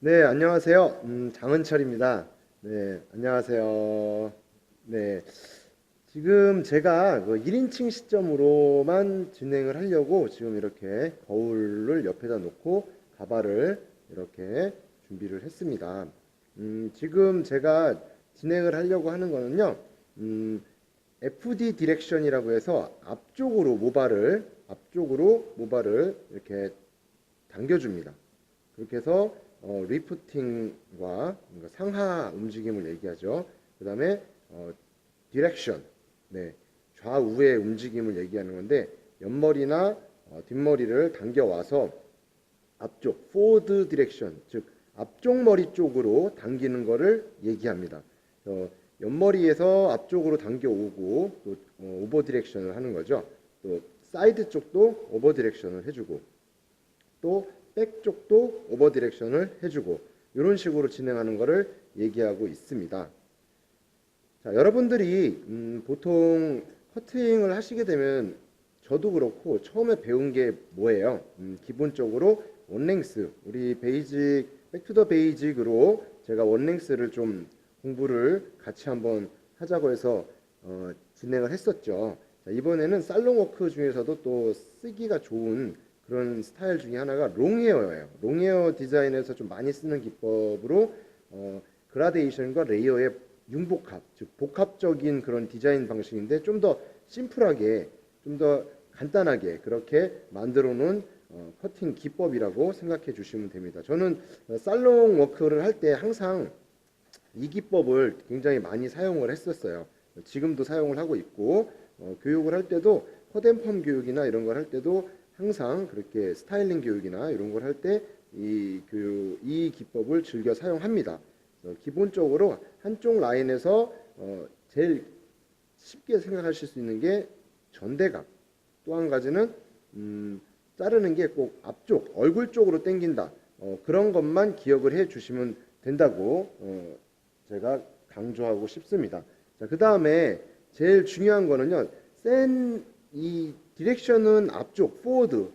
네, 안녕하세요. 장은철입니다. 네, 안녕하세요. 네, 지금 제가 그 1인칭 시점으로만 진행을 하려고 지금 이렇게 거울을 옆에다 놓고 가발을 이렇게 준비를 했습니다. 지금 제가 진행을 하려고 하는 거는요, FD 디렉션이라고 해서 앞쪽으로 모발을 이렇게 당겨줍니다. 그렇게 해서 리프팅과 뭔가 상하 움직임을 얘기하죠. 그 다음에 디렉션, 네, 좌우의 움직임을 얘기하는 건데 옆머리나 뒷머리를 당겨와서 앞쪽, forward 디렉션, 즉 앞쪽 머리 쪽으로 당기는 것을 얘기합니다. 옆머리에서 앞쪽으로 당겨오고 또 오버 디렉션을 하는 거죠. 또 사이드 쪽도 오버 디렉션을 해주고 또 백 쪽도 오버 디렉션을 해주고 이런 식으로 진행하는 것을 얘기하고 있습니다. 자, 여러분들이 보통 커팅을 하시게 되면 저도 그렇고 처음에 배운 게 뭐예요? 기본적으로 원랭스, 우리 베이직, 백투더 베이직으로 제가 원랭스를 좀 공부를 같이 한번 하자고 해서 진행을 했었죠. 자, 이번에는 살롱워크 중에서도 또 쓰기가 좋은 그런 스타일 중에 하나가 롱헤어예요. 롱헤어 디자인에서 좀 많이 쓰는 기법으로 그라데이션과 레이어의 융복합, 즉 복합적인 그런 디자인 방식인데 좀 더 심플하게, 좀 더 간단하게 그렇게 만들어 놓은 커팅 기법이라고 생각해 주시면 됩니다. 저는 살롱 워크를 할 때 항상 이 기법을 굉장히 많이 사용을 했었어요. 지금도 사용을 하고 있고 교육을 할 때도 컷앤펌 교육이나 이런 걸 할 때도 항상 그렇게 스타일링 교육이나 이런 걸 할 때 이 기법을 즐겨 사용합니다. 기본적으로 한쪽 라인에서 제일 쉽게 생각하실 수 있는 게 전대각. 또 한 가지는 자르는 게 꼭 앞쪽, 얼굴 쪽으로 당긴다. 그런 것만 기억을 해 주시면 된다고 제가 강조하고 싶습니다. 자, 그 다음에 제일 중요한 거는요. 이 디렉션은 앞쪽, forward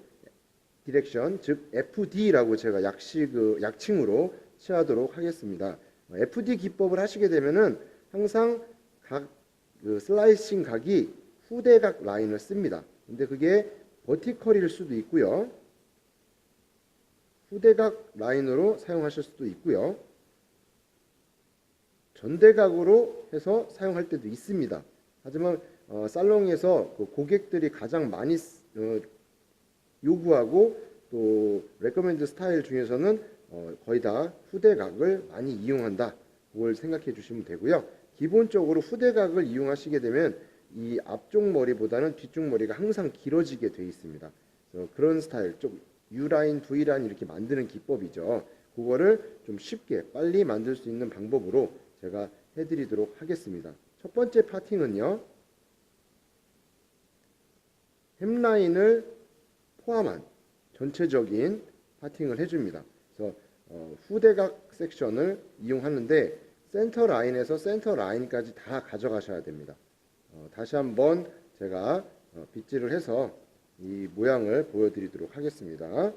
디렉션, 즉 FD라고 제가 약칭으로 취하도록 하겠습니다. FD 기법을 하시게 되면은 항상 그 슬라이싱 각이 후대각 라인을 씁니다. 근데 그게 버티컬일 수도 있고요. 후대각 라인으로 사용하실 수도 있고요. 전대각으로 해서 사용할 때도 있습니다. 하지만 살롱에서 그 고객들이 가장 많이 요구하고 또 레커멘드 스타일 중에서는 거의 다 후대각을 많이 이용한다. 그걸 생각해 주시면 되고요. 기본적으로 후대각을 이용하시게 되면 이 앞쪽 머리보다는 뒤쪽 머리가 항상 길어지게 되어 있습니다. 그런 스타일, 좀 U라인, V라인 이렇게 만드는 기법이죠. 그거를 좀 쉽게 빨리 만들 수 있는 방법으로 제가 해드리도록 하겠습니다. 첫 번째 파팅은요. 햄라인을 포함한 전체적인 파팅을 해줍니다. 그래서 후대각 섹션을 이용하는데 센터 라인에서 센터 라인까지 다 가져가셔야 됩니다. 다시 한번 제가 빗질을 해서 이 모양을 보여드리도록 하겠습니다.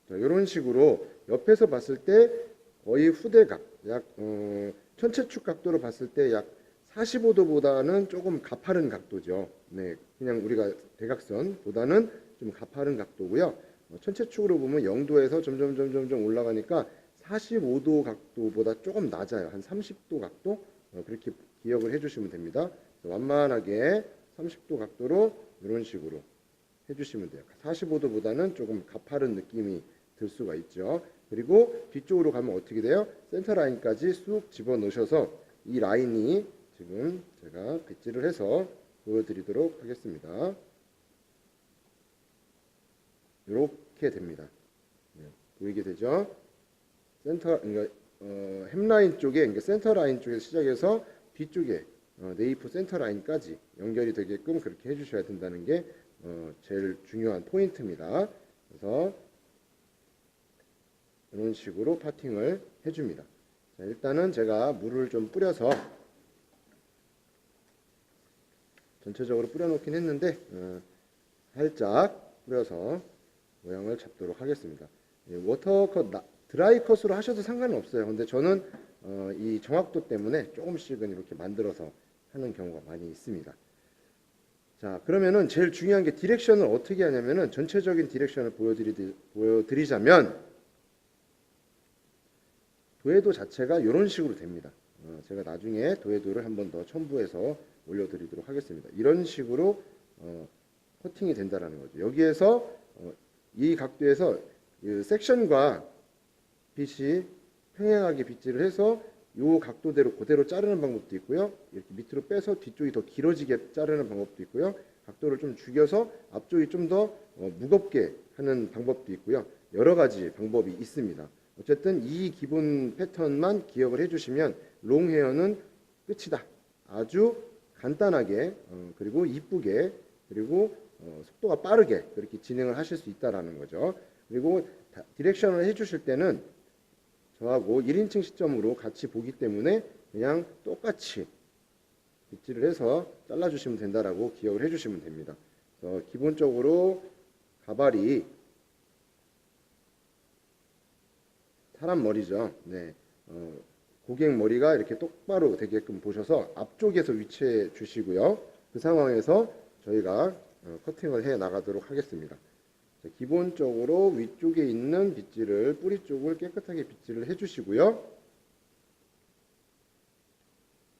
자, 이런 식으로 옆에서 봤을 때 거의 후대각, 약 천체축 각도로 봤을 때 약 45도보다는 조금 가파른 각도죠. 네, 그냥 우리가 대각선보다는 좀 가파른 각도고요. 천체축으로 보면 0도에서 점점 올라가니까 45도 각도보다 조금 낮아요. 한 30도 각도? 그렇게 기억을 해주시면 됩니다. 완만하게 30도 각도로 이런 식으로 해주시면 돼요. 45도보다는 조금 가파른 느낌이 들 수가 있죠. 그리고 뒤쪽으로 가면 어떻게 돼요? 센터 라인까지 쑥 집어넣으셔서 이 라인이 지금 제가 빗질을 해서 보여드리도록 하겠습니다. 이렇게 됩니다. 보이게 되죠? 그러니까 햄라인 쪽에, 그러니까 센터 라인 쪽에서 시작해서 뒤쪽에 네이프 센터 라인까지 연결이 되게끔 그렇게 해주셔야 된다는 게 제일 중요한 포인트입니다. 그래서 이런 식으로 파팅을 해줍니다. 자, 일단은 제가 물을 좀 뿌려서 전체적으로 뿌려놓긴 했는데 살짝 뿌려서 모양을 잡도록 하겠습니다. 워터컷, 드라이 컷으로 하셔도 상관은 없어요. 근데 저는 이 정확도 때문에 조금씩은 이렇게 만들어서 하는 경우가 많이 있습니다. 자, 그러면은 제일 중요한 게 디렉션을 어떻게 하냐면은 전체적인 디렉션을 보여드리자면 도해도 자체가 이런 식으로 됩니다. 제가 나중에 도해도를 한번 더 첨부해서 올려드리도록 하겠습니다. 이런 식으로 커팅이 된다라는 거죠. 여기에서 이 각도에서 이 섹션과 빗이 평행하게 빗질을 해서 이 각도대로 그대로 자르는 방법도 있고요. 이렇게 밑으로 빼서 뒤쪽이 더 길어지게 자르는 방법도 있고요. 각도를 좀 죽여서 앞쪽이 좀 더 무겁게 하는 방법도 있고요. 여러 가지 방법이 있습니다. 어쨌든 이 기본 패턴만 기억을 해주시면 롱 헤어는 끝이다. 아주 간단하게 그리고 이쁘게 그리고 속도가 빠르게 그렇게 진행을 하실 수 있다라는 거죠. 그리고 디렉션을 해주실 때는 저하고 1인칭 시점으로 같이 보기 때문에 그냥 똑같이 빗질을 해서 잘라주시면 된다라고 기억을 해주시면 됩니다. 그래서 기본적으로 가발이 사람 머리죠. 네, 고객 머리가 이렇게 똑바로 되게끔 보셔서 앞쪽에서 위치해 주시고요. 그 상황에서 저희가 커팅을 해 나가도록 하겠습니다. 자, 기본적으로 위쪽에 있는 빗질을 뿌리 쪽을 깨끗하게 빗질을 해주시고요.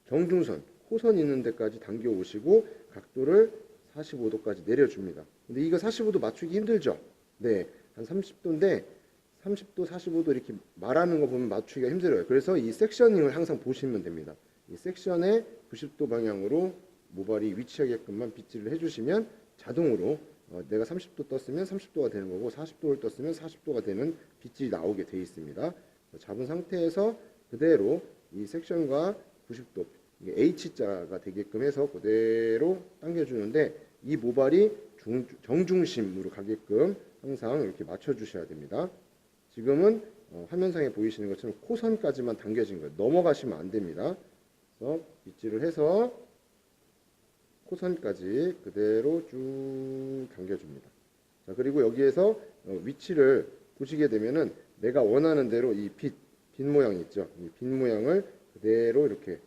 정중선, 코선 있는 데까지 당겨 오시고 각도를 45도까지 내려줍니다. 근데 이거 45도 맞추기 힘들죠? 네, 한 30도인데 30도, 45도 이렇게 말하는 거 보면 맞추기가 힘들어요. 그래서 이 섹셔닝을 항상 보시면 됩니다. 이 섹션에 90도 방향으로 모발이 위치하게끔만 빗질을 해주시면 자동으로 내가 30도 떴으면 30도가 되는 거고 40도를 떴으면 40도가 되는 빗질이 나오게 되어 있습니다. 잡은 상태에서 그대로 이 섹션과 90도 H자가 되게끔 해서 그대로 당겨주는데 이 모발이 정중심으로 가게끔 항상 이렇게 맞춰주셔야 됩니다. 지금은 화면상에 보이시는 것처럼 코선까지만 당겨진 거예요. 넘어가시면 안 됩니다. 그래서 빗질을 해서 코선까지 그대로 쭉 당겨줍니다. 자, 그리고 여기에서 위치를 보시게 되면은 내가 원하는 대로 이 빗 모양이 있죠. 이 빗 모양을 그대로 이렇게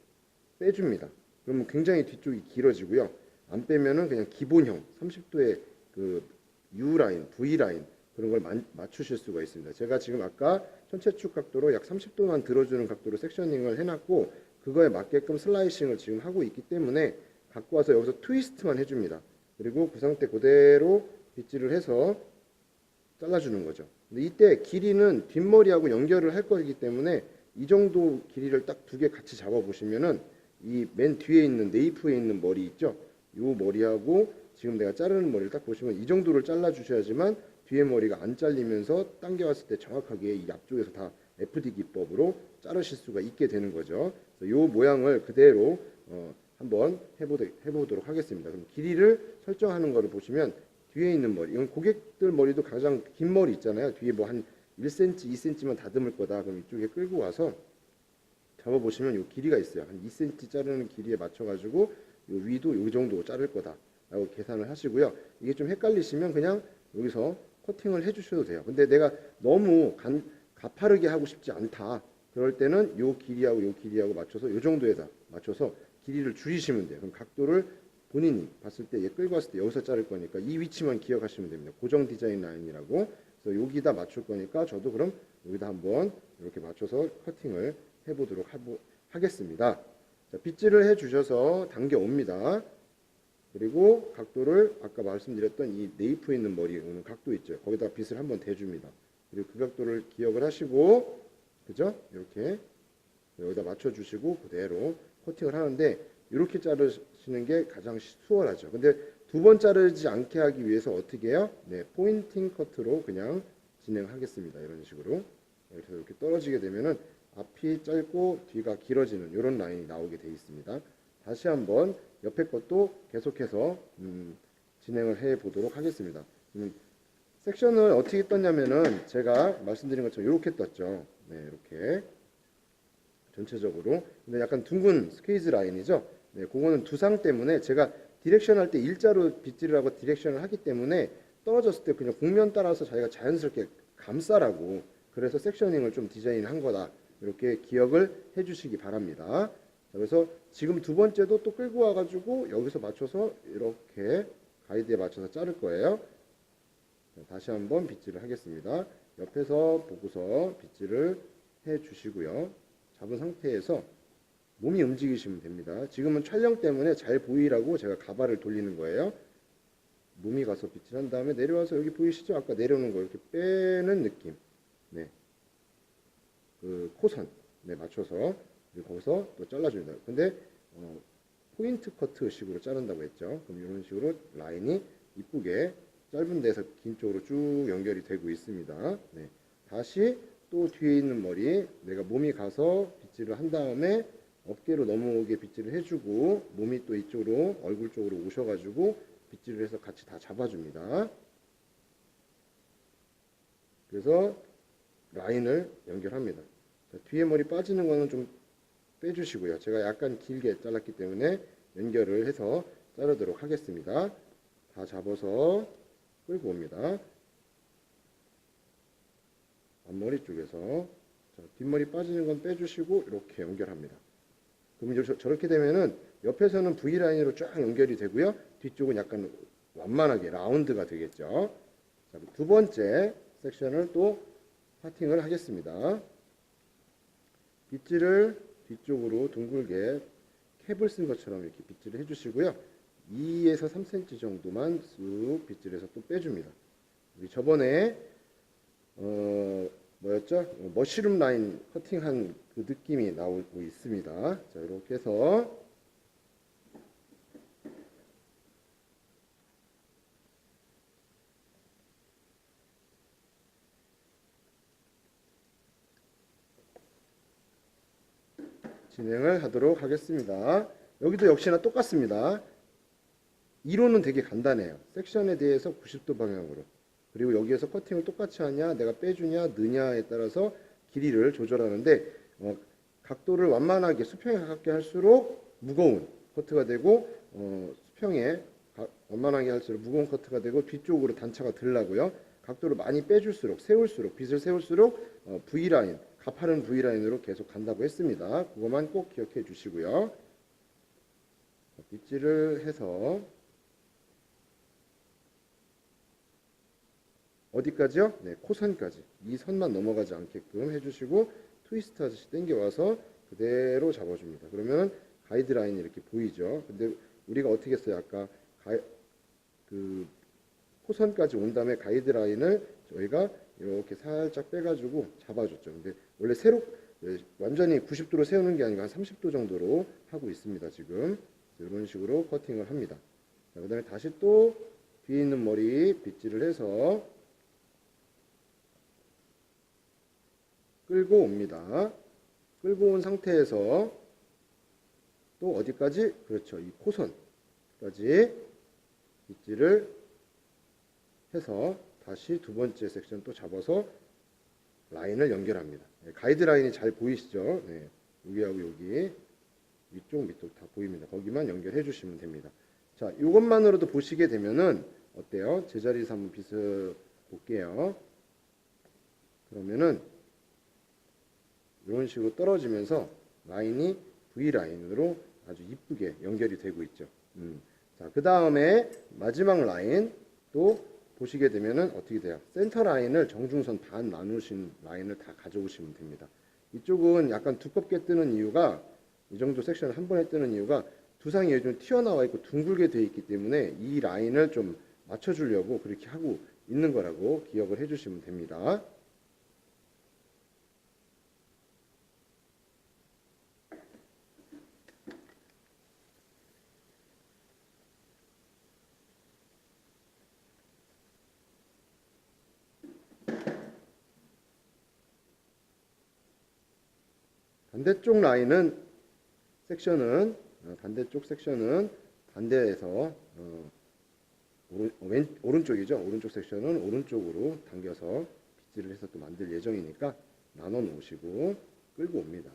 빼줍니다. 그러면 굉장히 뒤쪽이 길어지고요. 안 빼면은 그냥 기본형 30도의 그 U 라인, V 라인 그런 걸 맞추실 수가 있습니다. 제가 지금 아까 천체축 각도로 약 30도만 들어주는 각도로 섹셔닝을 해놨고 그거에 맞게끔 슬라이싱을 지금 하고 있기 때문에 갖고 와서 여기서 트위스트만 해줍니다. 그리고 그 상태 그대로 빗질을 해서 잘라주는 거죠. 근데 이때 길이는 뒷머리하고 연결을 할 거기 때문에 이 정도 길이를 딱 두 개 같이 잡아보시면은 이 맨 뒤에 있는 네이프에 있는 머리 있죠? 이 머리하고 지금 내가 자르는 머리를 딱 보시면 이 정도를 잘라주셔야지만 뒤에 머리가 안 잘리면서 당겨왔을 때 정확하게 이 앞쪽에서 다 FD 기법으로 자르실 수가 있게 되는 거죠. 그래서 이 모양을 그대로 한번 해보도록 하겠습니다. 그럼 길이를 설정하는 거를 보시면 뒤에 있는 머리, 이건 고객들 머리도 가장 긴 머리 있잖아요. 뒤에 뭐 한 1cm, 2cm만 다듬을 거다. 그럼 이쪽에 끌고 와서 잡아보시면 이 길이가 있어요. 한 2cm 자르는 길이에 맞춰가지고 이 위도 이 정도 자를 거다라고 계산을 하시고요. 이게 좀 헷갈리시면 그냥 여기서 커팅을 해주셔도 돼요. 근데 내가 너무 가파르게 하고 싶지 않다. 그럴 때는 이 길이하고 이 길이하고 맞춰서 이 정도에다 맞춰서 길이를 줄이시면 돼요. 그럼 각도를 본인이 봤을 때 얘 끌고 왔을 때 여기서 자를 거니까 이 위치만 기억하시면 됩니다. 고정 디자인 라인이라고. 그래서 여기다 맞출 거니까 저도 그럼 여기다 한번 이렇게 맞춰서 커팅을 해보도록 하겠습니다. 자, 빗질을 해주셔서 당겨 옵니다. 그리고 각도를 아까 말씀드렸던 이 네이프에 있는 머리 오는 각도 있죠. 거기다 빗을 한번 대줍니다. 그리고 그 각도를 기억을 하시고, 그죠? 이렇게 여기다 맞춰주시고 그대로 커팅을 하는데 이렇게 자르시는 게 가장 수월하죠. 근데 두 번 자르지 않게 하기 위해서 어떻게 해요? 네, 포인팅 커트로 그냥 진행하겠습니다. 이런 식으로. 그래서 이렇게 떨어지게 되면은 앞이 짧고 뒤가 길어지는 이런 라인이 나오게 되어 있습니다. 다시 한번 옆에 것도 계속해서 진행을 해 보도록 하겠습니다. 섹션을 어떻게 떴냐면은 제가 말씀드린 것처럼 이렇게 떴죠. 네, 이렇게 전체적으로. 근데 약간 둥근 스퀘이즈 라인이죠. 네, 그거는 두상 때문에 제가 디렉션 할 때 일자로 빗질을 하고 디렉션을 하기 때문에 떨어졌을 때 그냥 곡면 따라서 자기가 자연스럽게 감싸라고, 그래서 섹셔닝을 좀 디자인한 거다. 이렇게 기억을 해주시기 바랍니다. 자, 그래서 지금 두 번째도 또 끌고 와가지고 여기서 맞춰서 이렇게 가이드에 맞춰서 자를 거예요. 자, 다시 한번 빗질을 하겠습니다. 옆에서 보고서 빗질을 해주시고요. 잡은 상태에서 몸이 움직이시면 됩니다. 지금은 촬영 때문에 잘 보이라고 제가 가발을 돌리는 거예요. 몸이 가서 빗질한 다음에 내려와서 여기 보이시죠? 아까 내려오는 거 이렇게 빼는 느낌. 네. 그 코선 네, 맞춰서 거기서 또 잘라줍니다. 근데 포인트 커트식으로 자른다고 했죠. 그럼 이런 식으로 라인이 이쁘게 짧은 데서 긴 쪽으로 쭉 연결이 되고 있습니다. 네. 다시 또 뒤에 있는 머리 내가 몸이 가서 빗질을 한 다음에 어깨로 넘어오게 빗질을 해주고 몸이 또 이쪽으로 얼굴 쪽으로 오셔가지고 빗질을 해서 같이 다 잡아줍니다. 그래서 라인을 연결합니다. 자, 뒤에 머리 빠지는 거는 좀 빼주시고요. 제가 약간 길게 잘랐기 때문에 연결을 해서 자르도록 하겠습니다. 다 잡아서 끌고 옵니다. 앞머리 쪽에서 자, 뒷머리 빠지는 건 빼주시고 이렇게 연결합니다. 그럼 이제 저렇게 되면은 옆에서는 V라인으로 쫙 연결이 되고요. 뒤쪽은 약간 완만하게 라운드가 되겠죠. 자, 두 번째 섹션을 또 파팅을 하겠습니다. 빗질을 뒤쪽으로 둥글게 캡을 쓴 것처럼 이렇게 빗질을 해주시고요. 2에서 3cm 정도만 쑥 빗질해서 또 빼줍니다. 우리 저번에 뭐였죠? 머쉬룸 라인 커팅한 그 느낌이 나오고 있습니다. 자, 이렇게 해서 진행을 하도록 하겠습니다. 여기도 역시나 똑같습니다. 이론은 되게 간단해요. 섹션에 대해서 90도 방향으로. 그리고 여기에서 커팅을 똑같이 하냐, 내가 빼주냐, 느냐에 따라서 길이를 조절하는데 각도를 완만하게 수평에 가깝게 할수록 무거운 커트가 되고 수평에 완만하게 할수록 무거운 커트가 되고 뒤쪽으로 단차가 들라고요. 각도를 많이 빼줄수록 세울수록 빗을 세울수록 V라인, 가파른 V라인으로 계속 간다고 했습니다. 그것만 꼭 기억해 주시고요. 빗질을 해서 어디까지요? 네, 코선까지. 이 선만 넘어가지 않게끔 해주시고 트위스트 하듯이 당겨와서 그대로 잡아줍니다. 그러면 가이드라인이 이렇게 보이죠. 근데 우리가 어떻게 했어요? 아까 그 코선까지 온 다음에 가이드라인을 저희가 이렇게 살짝 빼가지고 잡아줬죠. 근데 원래 완전히 90도로 세우는 게 아니고 한 30도 정도로 하고 있습니다. 지금 이런 식으로 커팅을 합니다. 그 다음에 다시 또 뒤에 있는 머리 빗질을 해서 끌고 옵니다. 끌고 온 상태에서 또 어디까지? 그렇죠. 이 코선까지 빗질을 해서 다시 두 번째 섹션 또 잡아서 라인을 연결합니다. 네, 가이드라인이 잘 보이시죠? 네, 여기하고 여기 위쪽 밑쪽 다 보입니다. 거기만 연결해 주시면 됩니다. 자, 이것만으로도 보시게 되면은 어때요? 제자리에서 한번 빗어 볼게요. 그러면은 이런 식으로 떨어지면서 라인이 V라인으로 아주 이쁘게 연결이 되고 있죠. 자, 그 다음에 마지막 라인 또 보시게 되면은 어떻게 돼요? 센터 라인을 정중선 반 나누신 라인을 다 가져오시면 됩니다. 이쪽은 약간 두껍게 뜨는 이유가 이 정도 섹션을 한 번에 뜨는 이유가 두상이 좀 튀어나와 있고 둥글게 되어 있기 때문에 이 라인을 좀 맞춰주려고 그렇게 하고 있는 거라고 기억을 해주시면 됩니다. 반대쪽 섹션은 반대에서 오른쪽이죠. 오른쪽 섹션은 오른쪽으로 당겨서 빗질을 해서 또 만들 예정이니까 나눠 놓으시고 끌고 옵니다.